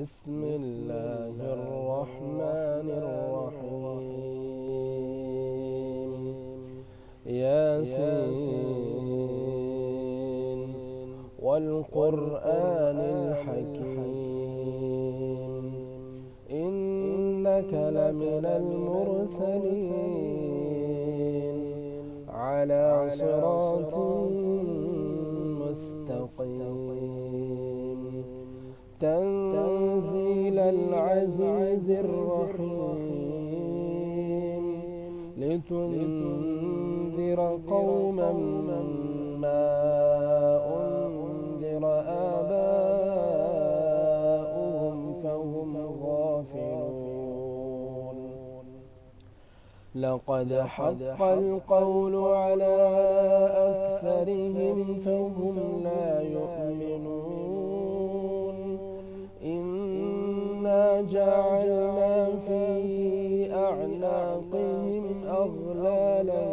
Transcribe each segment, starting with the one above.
بسم الله الرحمن الرحيم ياسين والقرآن الحكيم إنك لمن المرسلين على صراط مستقيم تنزيل العزيز الرحيم لتنذر قوما ما أنذر آباؤهم فهم غافلون لقد حق القول على أكثرهم فهم لا يؤمنون إنا جعلنا في أعناقهم أغلالا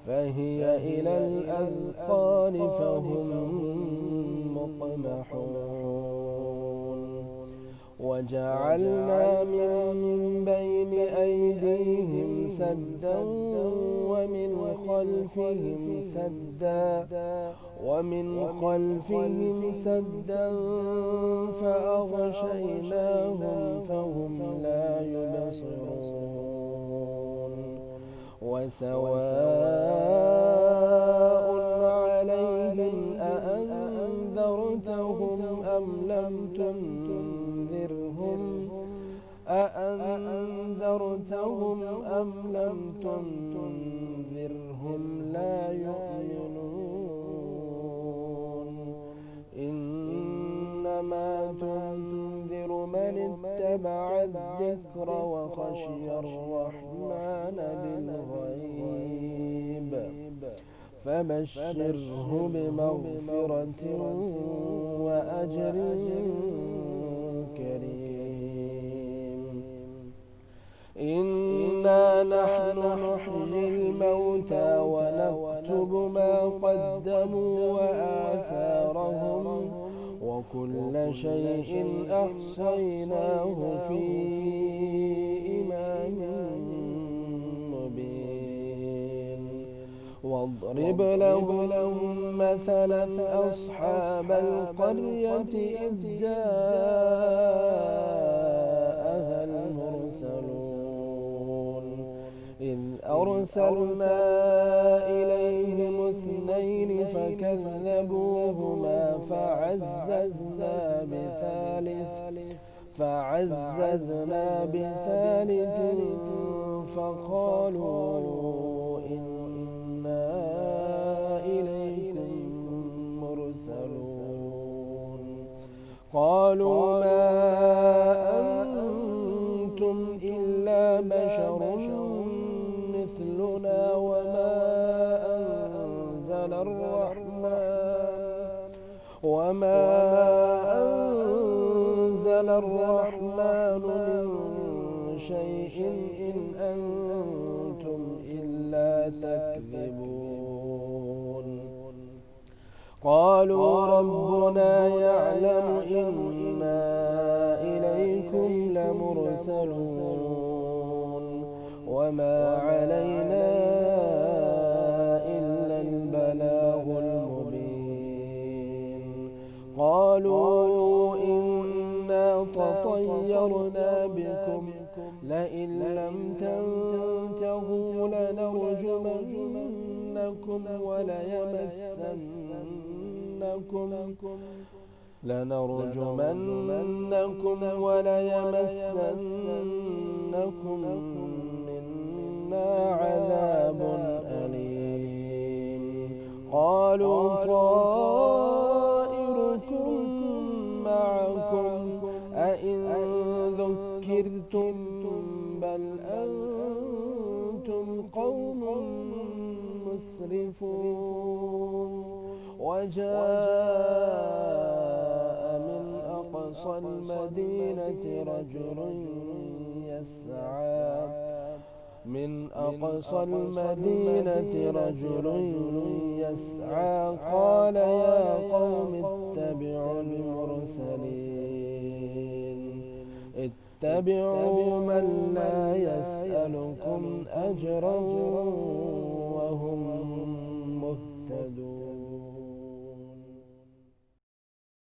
فهي إلى الأذقان فهم مقمحون وجعلنا من بين أيديهم سدا ومن خلفهم سدا فأغشيناهم فهم لا يبصرون وسواء عليهم أأنذرتهم أم لم تنذرهم لا يؤمنون إنما تنذر من اتبع الذكر وخشي الرحمن بالغيب فبشره بمغفرة وأجر كريم إنا نحن نحيي الموتى ونكتب ما قدموا وآثارهم وكل شيء أحصيناه في إمام مبين واضرب لهم مثلا أصحاب القرية إذ جاءها المرسلون إذ أرسلنا إليهم اثنين فكذبوهما فعززنا بثالث فقالوا إنا إليكم مرسلون قالوا ما أنتم إلا بشر مثلنا وما أنزل الرحمن من شيء إن أنتم إلا تكذبون قالوا ربنا يعلم إنا إليكم لمرسلون وما علينا إلا البلاغ المبين قالوا إنا تطيرنا بكم لئن لم تنتهوا لنرجمنكم وليمسنكم منا عذاب أليم قالوا طائركم معكم أئن ذكرتم بل أنتم قوم مسرفون وجاء من أقصى المدينة رجل من أقصى المدينة رجل يسعى قال يا قوم اتبعوا المرسلين اتبعوا من لا يسألكم أجرا وهم مهتدون.